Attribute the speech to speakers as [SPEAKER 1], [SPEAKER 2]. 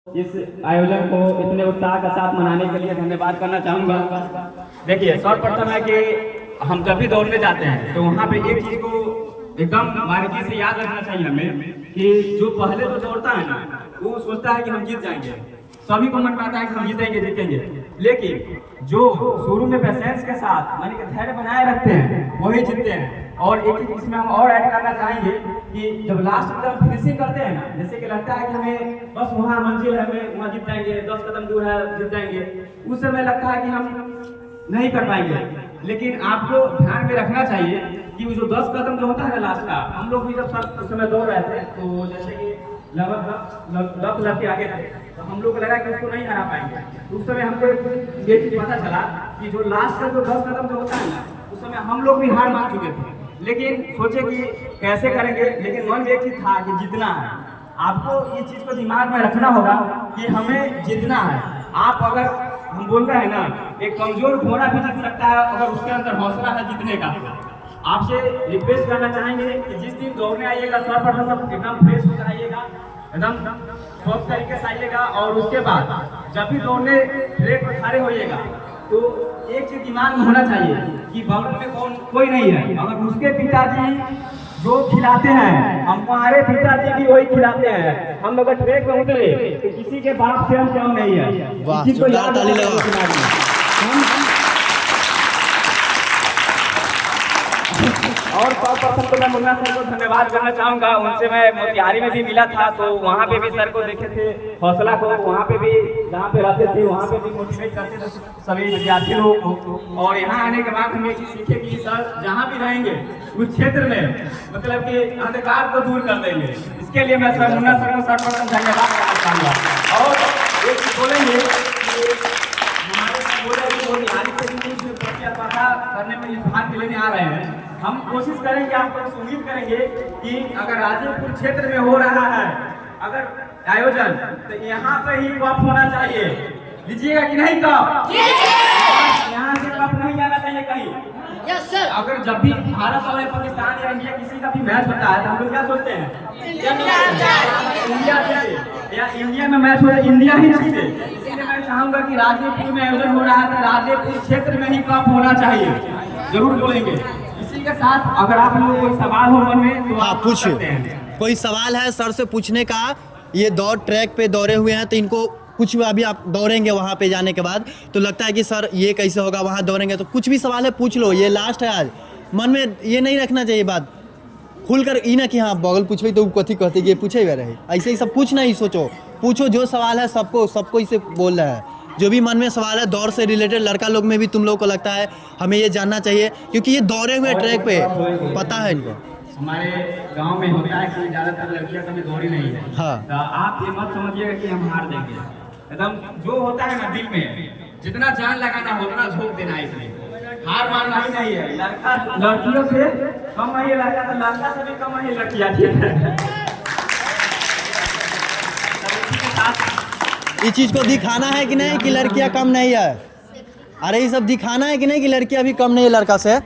[SPEAKER 1] इस आयोजन को इतने उत्साह के साथ मनाने के लिए धन्यवाद करना चाहूँगा। देखिए, सर्वप्रथम है कि हम जब भी दौड़ने जाते हैं तो वहाँ पे एक चीज़ को एकदम बारीकी से याद रखना चाहिए हमें कि जो पहले जो दौड़ता है ना, वो सोचता है कि हम जीत जाएंगे, सभी को मन में आता है कि हम जीतेंगे, लेकिन जो शुरू में पेशेंस के साथ माने कि धैर्य बनाए रखते हैं वही जीतते हैं। और एक चीज इसमें हम और ऐड करना चाहेंगे कि जब लास्ट में हम फिनिशिंग करते हैं ना, जैसे कि लगता है कि हमें बस वहाँ मंजिल है, हमें वहाँ जीत जाएंगे, 10 कदम दूर है जीत जाएंगे, उस समय लगता है कि हम नहीं कर पाएंगे। लेकिन आपको ध्यान में रखना चाहिए कि वो जो 10 कदम जो होता है ना लास्ट का, हम लोग भी जब सब उस समय दौड़ रहे थे तो जैसे कि लगभग 10 के आगे थे, तो हम लोग को लगा कि उसको नहीं हरा पाएंगे। तो उस समय हमको ये चीज पता चला कि जो लास्ट का जो 10 कदम जो होता है ना, उस समय हम लोग भी हार मान चुके थे, लेकिन सोचे कि कैसे करेंगे, लेकिन मन में एक चीज था कि जीतना है। आपको ये चीज को दिमाग में रखना होगा कि हमें जीतना है। आप अगर हम बोल रहे हैं ना, एक कमजोर घोड़ा भी जीत सकता है अगर उसके अंदर हौसला है जीतने का। आपसे रिक्वेस्ट करना चाहेंगे कि जिस दिन दौड़ने आइएगा सर्वप्रथम एकदम फ्रेश होकर आइएगा, एकदम स्वस्थ तरीके से आइएगा, और उसके बाद जब भी दौड़ने ट्रैक पर खड़े होइएगा तो एक चीज दिमाग में होना चाहिए कि बगल में कोई नहीं है। अगर उसके पिताजी जो खिलाते हैं, हमारे पिताजी भी वही खिलाते हैं, हम अगर ट्रैक में उतरे तो किसी के बाप से हम क्यों नहीं है।
[SPEAKER 2] वाह,
[SPEAKER 1] इसी को याद
[SPEAKER 2] ताली लगाओ।
[SPEAKER 1] और सर्वप्रथम तो मैं मुन्ना सर को धन्यवाद करना चाहूँगा। उनसे मैं मोतिहारी में भी मिला था, तो वहाँ पे भी सर को देखे थे हौसला को, वहाँ पे भी जहाँ पे रहते थे वहाँ पे भी मोटिवेट करते थे सभी विद्यार्थी लोग को। और यहाँ आने के बाद हम ये चीज़ सीखे कि सर जहाँ भी रहेंगे उस क्षेत्र में मतलब कि अंधकार को दूर कर देंगे। इसके लिए मैं सर मुन्ना सर को सर्वप्रथम धन्यवाद करना चाहूँगा। और एक चीज़ बोलेंगे कि हमारे मोतिहारी से करने में भाग लेने आ रहे हैं, हम कोशिश करेंगे, आपको उम्मीद करेंगे कि अगर राजेपुर क्षेत्र में हो रहा है अगर आयोजन, तो यहाँ पे ही कप होना चाहिए। लीजिएगा कि नहीं कप? यहाँ से कप नहीं जाना चाहिए कहीं।
[SPEAKER 3] Yes sir.
[SPEAKER 1] अगर जब भी भारत और पाकिस्तान या इंडिया किसी का भी मैच होता है तो हम लोग क्या सोचते हैं? इंडिया जीते, या इंडिया में मैच हो रहा है इंडिया ही जीते। इसलिए मैं चाहूंगा कि राजेपुर में आयोजन हो रहा है तो राजेपुर क्षेत्र में ही कप होना चाहिए, जरूर बोलेंगे। इसी के साथ अगर आप लोगों को कोई सवाल हो मन में तो आप पूछ सकते हैं।
[SPEAKER 2] कोई सवाल है सर से पूछने का? ये दौड़ ट्रैक पे दौड़े हुए हैं तो इनको कुछ भी, अभी आप दौड़ेंगे वहाँ पे जाने के बाद तो लगता है कि सर ये कैसे होगा, वहाँ दौड़ेंगे तो कुछ भी सवाल है पूछ लो, ये लास्ट है आज। मन में ये नहीं रखना चाहिए बात, खुलकर ई ना कि हाँ बगल पूछे तो कथी कहते कि पूछे हुए रहे, ऐसे ही सब कुछ नहीं सोचो, पूछो जो सवाल है सबको इसे बोल रहा है। जो भी मन में सवाल है दौड़ से रिलेटेड, लड़का लोग में भी तुम लोग को लगता है हमें ये जानना चाहिए, क्योंकि ये दौड़े हुए ट्रैक पे पता है इनको।
[SPEAKER 1] हमारे गांव में होता है कि ज्यादातर लड़कियां कभी दौड़ी नहीं है।
[SPEAKER 2] हाँ।
[SPEAKER 1] तो आप ये मत समझिएगा कि हम हार देंगे, एकदम जो होता है ना दिल में, जितना जान लगाना हो उतना झोंक देना है, इसलिए हार मानना ही नहीं है। लड़का लड़कियों से कम है, लड़का तो लड़का से भी कम है लड़कियां, ठीक है।
[SPEAKER 2] इस चीज़ को दिखाना है कि नहीं कि लड़कियां कम नहीं है? अरे ये सब दिखाना है कि नहीं कि लड़कियां भी कम नहीं है लड़का से?